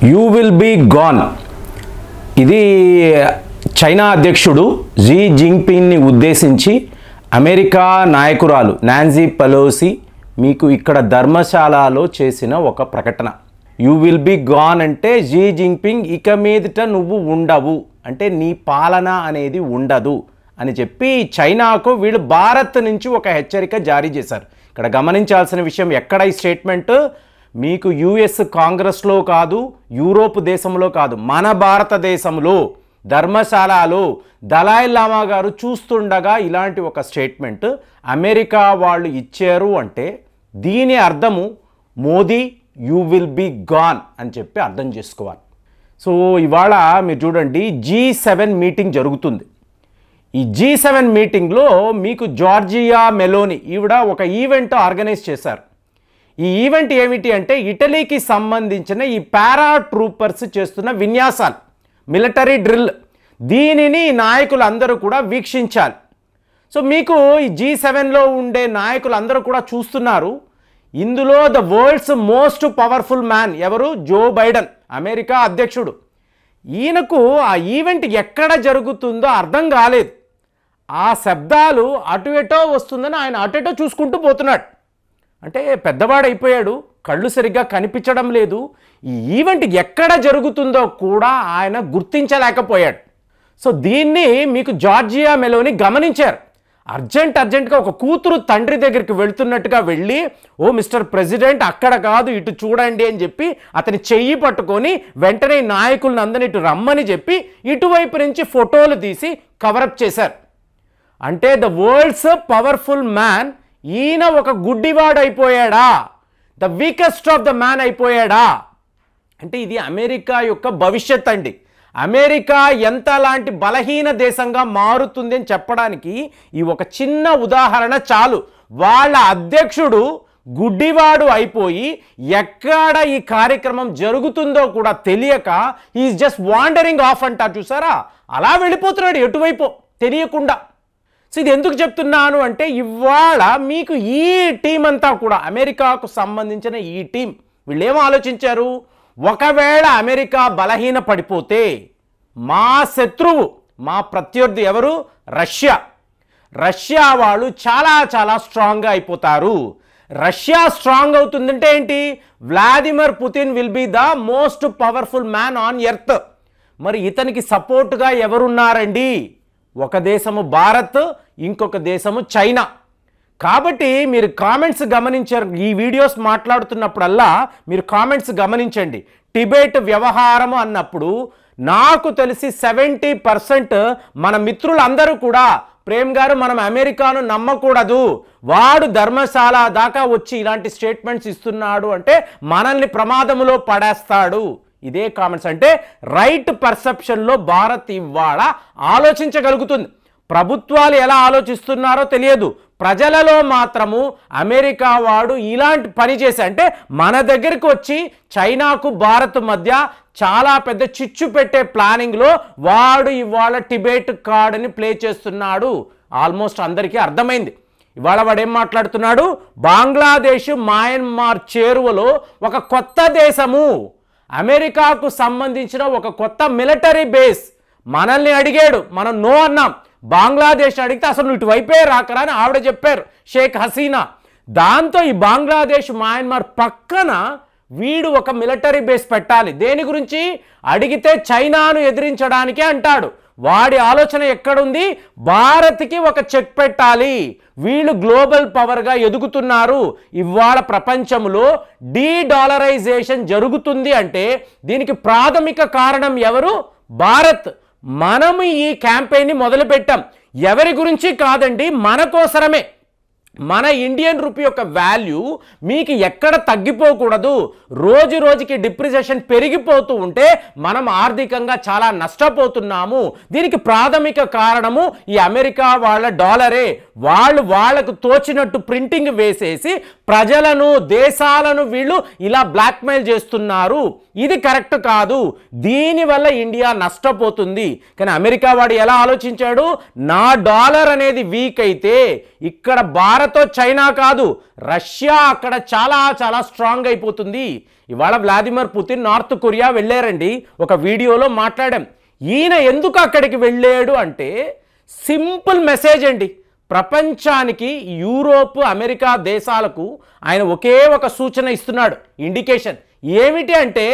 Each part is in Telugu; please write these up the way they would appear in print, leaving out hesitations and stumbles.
You will be gone. ఇది చైనా అధ్యక్షుడు జీ జింగ్పింగ్ని ఉద్దేశించి అమెరికా నాయకురాలు నాన్సీ పెలోసి మీకు ఇక్కడ ధర్మశాలలో చేసిన ఒక ప్రకటన. యూ విల్ బీ గాన్ అంటే జీ జింగ్పింగ్ ఇక మీదట నువ్వు ఉండవు, అంటే నీ పాలన అనేది ఉండదు అని చెప్పి చైనాకు వీళ్ళు భారత్ నుంచి ఒక హెచ్చరిక జారీ చేశారు. ఇక్కడ గమనించాల్సిన విషయం ఎక్కడ ఈ స్టేట్మెంట్, మీకు యుఎస్ కాంగ్రెస్లో కాదు, యూరోప్ దేశంలో కాదు, మన భారతదేశంలో ధర్మశాలలో దలాయ్ లామా గారు చూస్తుండగా ఇలాంటి ఒక స్టేట్మెంట్ అమెరికా వాళ్ళు ఇచ్చారు అంటే దీని అర్థము Modi you will be gone అని చెప్పి అర్థం చేసుకోవాలి. సో ఇవాళ మీరు చూడండి G7 మీటింగ్ జరుగుతుంది. ఈ G7 మీటింగ్లో మీకు జార్జియా మెలోని ఈవిడ ఒక ఈవెంట్ ఆర్గనైజ్ చేశారు. ఈ ఈవెంట్ ఏమిటి అంటే ఇటలీకి సంబంధించిన ఈ పారా ట్రూపర్స్ చేస్తున్న విన్యాసాలు, మిలిటరీ డ్రిల్, దీనిని నాయకులందరూ కూడా వీక్షించాలి. సో మీకు ఈ G7లో ఉండే నాయకులందరూ కూడా చూస్తున్నారు. ఇందులో the world's most powerful man ఎవరు? జో బైడెన్, అమెరికా అధ్యక్షుడు. ఈయనకు ఆ ఈవెంట్ ఎక్కడ జరుగుతుందో అర్థం కాలేదు. ఆ శబ్దాలు అటు ఎటో వస్తుందని ఆయన అటు ఎటో చూసుకుంటూ పోతున్నాడు. అంటే పెద్దవాడైపోయాడు, కళ్ళు సరిగ్గా కనిపించడం లేదు. ఈ ఈవెంట్ ఎక్కడ జరుగుతుందో కూడా ఆయన గుర్తించలేకపోయాడు. సో దీన్ని మీకు జార్జియా మెలోని గమనించారు. అర్జెంటుగా ఒక కూతురు తండ్రి దగ్గరికి వెళ్తున్నట్టుగా వెళ్ళి, ఓ మిస్టర్ ప్రెసిడెంట్ అక్కడ కాదు ఇటు చూడండి అని చెప్పి అతని చెయ్యి పట్టుకొని వెంటనే నాయకులను అందరిని ఇటు రమ్మని చెప్పి ఇటువైపు నుంచి ఫోటోలు తీసి కవరప్ చేశారు. అంటే ద వరల్డ్స్ పవర్ఫుల్ మ్యాన్ ఈయన ఒక గుడ్డివాడు అయిపోయాడా, the weakest of the man అయిపోయాడా అంటే ఇది అమెరికా యొక్క భవిష్యత్ అండి. అమెరికా ఎంత లాంటి బలహీన దేశంగా మారుతుంది అని చెప్పడానికి ఈ ఒక చిన్న ఉదాహరణ చాలు. వాళ్ళ అధ్యక్షుడు గుడ్డివాడు అయిపోయి ఎక్కడ ఈ కార్యక్రమం జరుగుతుందో కూడా తెలియక ఈజ్ జస్ట్ వాండరింగ్ ఆఫ్ అంటారు చూసారా, అలా వెళ్ళిపోతున్నాడు ఎటువైపో తెలియకుండా. సో ఇది ఎందుకు చెప్తున్నాను అంటే ఇవాళ మీకు ఈ టీం అంతా కూడా అమెరికాకు సంబంధించిన ఈ టీం వీళ్ళు ఏమో ఆలోచించారు, ఒకవేళ అమెరికా బలహీన పడిపోతే మా శత్రువు మా ప్రత్యర్థి ఎవరు? రష్యా వాళ్ళు చాలా స్ట్రాంగ్గా అయిపోతారు. రష్యా స్ట్రాంగ్ అవుతుందంటే ఏంటి? Vladimir Putin will be the most powerful man on earth. మరి ఇతనికి సపోర్ట్గా ఎవరున్నారండి? ఒక దేశము భారత్, ఇంకొక దేశము చైనా. కాబట్టి మీరు కామెంట్స్ గమనించారు, ఈ వీడియోస్ మాట్లాడుతున్నప్పుడల్లా మీరు కామెంట్స్ గమనించండి. టిబెట్ వ్యవహారము అన్నప్పుడు నాకు తెలిసి 70% మన మిత్రులందరూ కూడా ప్రేమ్ గారు మనం అమెరికాను నమ్మకూడదు, వాడు ధర్మశాల దాకా వచ్చి ఇలాంటి స్టేట్మెంట్స్ ఇస్తున్నాడు అంటే మనల్ని ప్రమాదంలో పడేస్తాడు. ఇదే కామెంట్స్. అంటే రైట్ పర్సెప్షన్లో భారత్ ఇవాళ ఆలోచించగలుగుతుంది. ప్రభుత్వాలు ఎలా ఆలోచిస్తున్నారో తెలియదు, ప్రజలలో మాత్రము అమెరికా వాడు ఇలాంటి పని చేసి అంటే మన దగ్గరికి వచ్చి చైనాకు భారత్ మధ్య చాలా పెద్ద చిచ్చు పెట్టే ప్లానింగ్లో వాడు ఇవాళ టిబెట్ కార్డుని ప్లే చేస్తున్నాడు. ఆల్మోస్ట్ అందరికీ అర్థమైంది. ఇవాళ వాడు ఏం మాట్లాడుతున్నాడు? బంగ్లాదేశ్ మయన్మార్ చేరువలో ఒక కొత్త దేశము, అమెరికాకు సంబంధించిన ఒక కొత్త మిలిటరీ బేస్ మనల్ని అడిగాడు, మనం నో అన్నాం. బంగ్లాదేశ్ అడిగితే అసలు నువ్వు ఇటువైపే రాకరా అని ఆవిడ చెప్పారు, షేక్ హసీనా. దాంతో ఈ బంగ్లాదేశ్ మయన్మార్ పక్కన వీడు ఒక మిలిటరీ బేస్ పెట్టాలి. దేని గురించి అడిగితే చైనాను ఎదిరించడానికే అంటాడు. వాడి ఆలోచన ఎక్కడుంది? భారత్కి ఒక చెక్ పెట్టాలి. వీళ్ళు గ్లోబల్ పవర్గా ఎదుగుతున్నారు. ఇవాళ ప్రపంచంలో డీడాలరైజేషన్ జరుగుతుంది అంటే దీనికి ప్రాథమిక కారణం ఎవరు? భారత్. మనము ఈ క్యాంపెయిన్ని మొదలుపెట్టాం. ఎవరి గురించి కాదండి, మన కోసరమే. మన ఇండియన్ రూపీ యొక్క వాల్యూ మీకు ఎక్కడ తగ్గిపోకూడదు. రోజు రోజుకి డిప్రిసియేషన్ పెరిగిపోతూ ఉంటే మనం ఆర్థికంగా చాలా నష్టపోతున్నాము. దీనికి ప్రాథమిక కారణము ఈ అమెరికా వాళ్ళ డాలరే. వాళ్ళకు తోచినట్టు ప్రింటింగ్ వేసేసి ప్రజలను దేశాలను వీళ్ళు ఇలా బ్లాక్మెయిల్ చేస్తున్నారు. ఇది కరెక్ట్ కాదు. దీనివల్ల ఇండియా నష్టపోతుంది. కానీ అమెరికా వాడు ఎలా ఆలోచించాడు? నా డాలర్ అనేది వీక్ అయితే ఇక్కడ భారత్ వాళ్ళతో చైనా కాదు, రష్యా అక్కడ చాలా చాలా స్ట్రాంగ్ అయిపోతుంది. ఇవాళ వ్లాదిమిర్ పుతిన్ నార్త్ కొరియా వెళ్ళారండి. ఒక వీడియోలో మాట్లాడాం. ఈయన ఎందుకు అక్కడికి వెళ్ళాడు అంటే సింపుల్ మెసేజ్ అండి. ప్రపంచానికి యూరోప్, అమెరికా దేశాలకు ఆయన ఒకే ఒక సూచన ఇస్తున్నాడు, ఇండికేషన్. ఏమిటి అంటే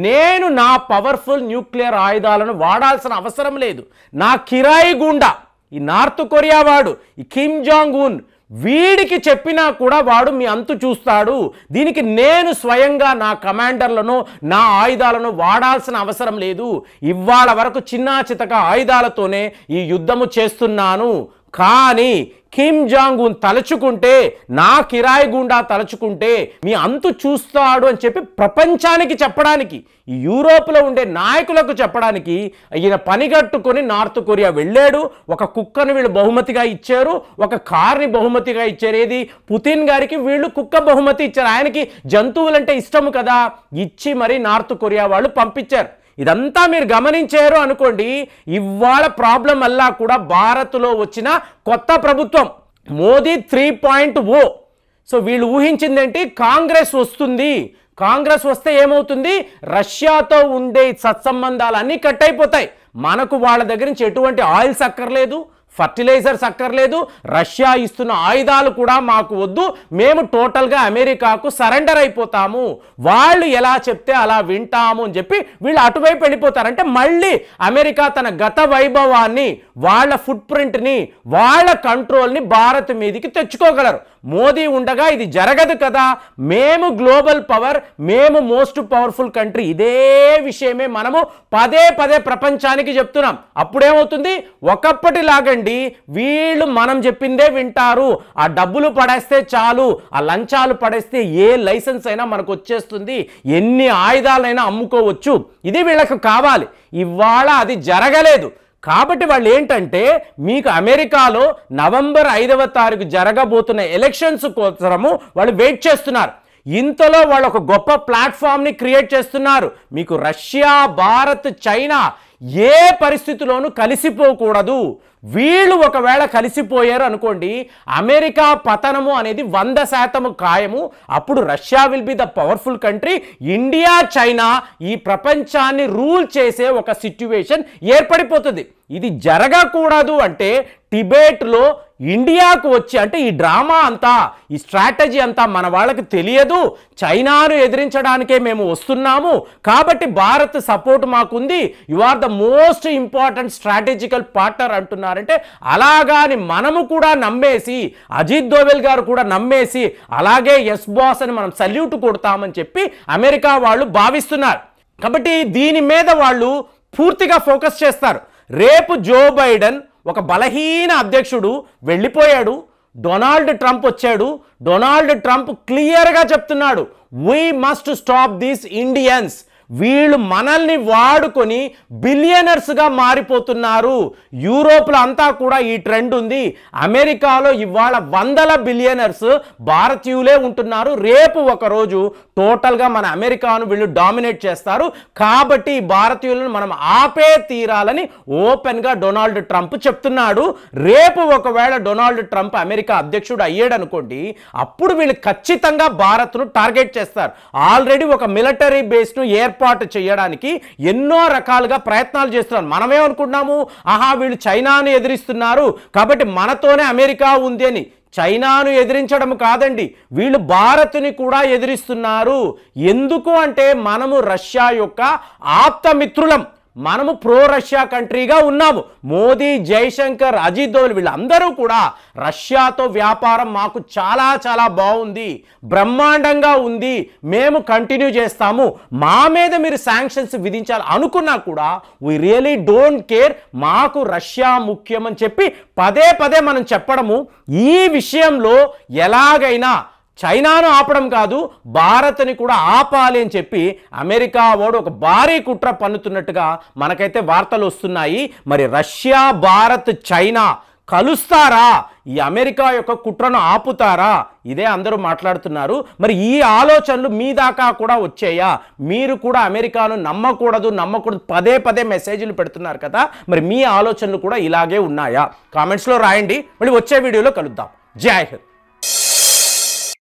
నేను నా పవర్ఫుల్ న్యూక్లియర్ ఆయుధాలను వాడాల్సిన అవసరం లేదు. నా కిరాయి గుండా ఈ నార్త్ కొరియా వాడు, ఈ కిమ్ జాంగ్ ఉన్, వీడికి చెప్పినా కూడా వాడు మీ అంతు చూస్తాడు. దీనికి నేను స్వయంగా నా కమాండర్లను, నా ఆయుధాలను వాడాల్సిన అవసరం లేదు. ఇవాళ వరకు చిన్నా చితక ఆయుధాలతోనే ఈ యుద్ధము చేస్తున్నాను. కానీ కిమ్ జాంగ్ ఉన్ తలుచుకుంటే, నా కిరాయి గుండా తలుచుకుంటే మీ అంతు చూస్తాడు అని చెప్పి ప్రపంచానికి చెప్పడానికి, ఈ యూరోప్లో ఉండే నాయకులకు చెప్పడానికి ఈయన పనిగట్టుకొని నార్త్ కొరియా వెళ్ళాడు. ఒక కుక్కను వీళ్ళు బహుమతిగా ఇచ్చారు, ఒక కార్ని బహుమతిగా ఇచ్చారు. ఏది పుతిన్ గారికి వీళ్ళు కుక్క బహుమతి ఇచ్చారు. ఆయనకి జంతువులంటే ఇష్టము కదా, ఇచ్చి మరి నార్త్ కొరియా వాళ్ళు పంపించారు. ఇదంతా మీరు గమనించారు అనుకోండి. ఇవాళ ప్రాబ్లం అల్లా కూడా భారత్లో వచ్చిన కొత్త ప్రభుత్వం మోదీ 3.0. సో వీళ్ళు ఊహించిందేంటి, కాంగ్రెస్ వస్తుంది. కాంగ్రెస్ వస్తే ఏమవుతుంది, రష్యాతో ఉండే సత్సంబంధాలు అన్నీ కట్ అయిపోతాయి. మనకు వాళ్ళ దగ్గర నుంచి ఎటువంటి ఆయిల్స్ అక్కర్లేదు, ఫర్టిలైజర్స్ అక్కర్లేదు, రష్యా ఇస్తున్న ఆయుధాలు కూడా మాకు వద్దు, మేము టోటల్గా అమెరికాకు సరెండర్ అయిపోతాము, వాళ్ళు ఎలా చెప్తే అలా వింటాము అని చెప్పి వీళ్ళు అటువైపు వెళ్ళిపోతారు. అంటే మళ్ళీ అమెరికా తన గత వైభవాన్ని, వాళ్ళ ఫుట్ ప్రింట్ని, వాళ్ళ కంట్రోల్ని భారత్ మీదకి తెచ్చుకోగలరు. మోదీ ఉండగా ఇది జరగదు కదా. మేము గ్లోబల్ పవర్, మేము మోస్ట్ పవర్ఫుల్ కంట్రీ, ఇదే విషయమే మనము పదే పదే ప్రపంచానికి చెప్తున్నాం. అప్పుడేమవుతుంది, ఒకప్పటిలాగండి వీళ్ళు మనం చెప్పిందే వింటారు. ఆ డబ్బులు పడేస్తే చాలు, ఆ లంచాలు పడేస్తే ఏ లైసెన్స్ అయినా మనకు వచ్చేస్తుంది, ఎన్ని ఆయుధాలైనా అమ్ముకోవచ్చు, ఇది వీళ్ళకు కావాలి. ఇవాళ అది జరగలేదు. కాబట్టి వాళ్ళు ఏంటంటే మీకు అమెరికాలో నవంబర్ 5వ తారీఖు జరగబోతున్న ఎలక్షన్స్ కోసము వాళ్ళు వెయిట్ చేస్తున్నారు. ఇంతలో వాళ్ళు ఒక గొప్ప ప్లాట్ఫామ్ని క్రియేట్ చేస్తున్నారు. మీకు రష్యా, భారత్, చైనా ఏ పరిస్థితిలోనూ కలిసిపోకూడదు. వీళ్ళు ఒకవేళ కలిసిపోయారు అనుకోండి, అమెరికా పతనము అనేది 100% ఖాయము. అప్పుడు Russia will be the powerful country. India, China ఈ ప్రపంచాన్ని రూల్ చేసే ఒక సిట్యువేషన్ ఏర్పడిపోతుంది. ఇది జరగకూడదు అంటే టిబెట్లో ఇండియాకు వచ్చి, అంటే ఈ డ్రామా అంతా, ఈ స్ట్రాటజీ అంతా మన వాళ్ళకి తెలియదు, చైనాను ఎదిరించడానికే మేము వస్తున్నాము, కాబట్టి భారత్ సపోర్ట్ మాకుంది, you are the most important strategical partner అంటున్నారంటే అలాగాని మనము కూడా నమ్మేసి, అజిత్ దోవెల్ గారు కూడా నమ్మేసి, అలాగే ఎస్ బాస్ అని మనం సల్యూట్ కొడతామని చెప్పి అమెరికా వాళ్ళు భావిస్తున్నారు. కాబట్టి దీని మీద వాళ్ళు పూర్తిగా ఫోకస్ చేస్తారు. రేపు జో బైడెన్ ఒక బలహీన అధ్యక్షుడు వెళ్ళిపోయాడు, డొనాల్డ్ ట్రంప్ వచ్చాడు. డొనాల్డ్ ట్రంప్ క్లియర్గా చెప్తున్నాడు, we must stop these Indians, వీళ్ళు మనల్ని వాడుకొని బిలియనర్స్గా మారిపోతున్నారు. యూరోప్లో అంతా కూడా ఈ ట్రెండ్ ఉంది. అమెరికాలో ఇవాళ 100ల బిలియనర్స్ భారతీయులే ఉంటున్నారు. రేపు ఒకరోజు టోటల్గా మన అమెరికాను వీళ్ళు డామినేట్ చేస్తారు. కాబట్టి ఈ భారతీయులను మనం ఆపే తీరాలని ఓపెన్గా డొనాల్డ్ ట్రంప్ చెప్తున్నాడు. రేపు ఒకవేళ డొనాల్డ్ ట్రంప్ అమెరికా అధ్యక్షుడు అయ్యాడు అనుకోండి, అప్పుడు వీళ్ళు ఖచ్చితంగా భారత్ను టార్గెట్ చేస్తారు. ఆల్రెడీ ఒక మిలిటరీ బేస్ను ఏర్పాటు చేయడానికి ఎన్నో రకాలుగా ప్రయత్నాలు చేస్తున్నారు. మనమేమనుకుంటున్నాము, ఆహా వీళ్ళు చైనాను ఎదిరిస్తున్నారు కాబట్టి మనతోనే అమెరికా ఉంది అని. చైనాను ఎదిరించడం కాదండి, వీళ్ళు భారత్ని కూడా ఎదిరిస్తున్నారు. ఎందుకు అంటే మనము రష్యా యొక్క ఆప్తమిత్రులం, మనము ప్రో రష్యా కంట్రీగా ఉన్నాము. మోదీ, జైశంకర్, అజిత్ దోవల్ వీళ్ళందరూ కూడా రష్యాతో వ్యాపారం మాకు చాలా చాలా బాగుంది, బ్రహ్మాండంగా ఉంది, మేము కంటిన్యూ చేస్తాము, మా మీద మీరు శాంక్షన్స్ విధించాలి అనుకున్నా కూడా వీ రియలీ డోంట్ కేర్, మాకు రష్యా ముఖ్యం అని చెప్పి పదే పదే మనం చెప్పడము. ఈ విషయంలో ఎలాగైనా చైనాను ఆపడం కాదు, భారత్ని కూడా ఆపాలి అని చెప్పి అమెరికా వాడు ఒక భారీ కుట్ర పన్నుతున్నట్టుగా మనకైతే వార్తలు వస్తున్నాయి. మరి రష్యా, భారత్, చైనా కలుస్తారా? ఈ అమెరికా యొక్క కుట్రను ఆపుతారా? ఇదే అందరూ మాట్లాడుతున్నారు. మరి ఈ ఆలోచనలు మీ దాకా కూడా వచ్చాయా? మీరు కూడా అమెరికాను నమ్మకూడదు పదే పదే మెసేజ్లు పెడుతున్నారు కదా, మరి మీ ఆలోచనలు కూడా ఇలాగే ఉన్నాయా? కామెంట్స్లో రాయండి. మళ్ళీ వచ్చే వీడియోలో కలుద్దాం. జై హింద్.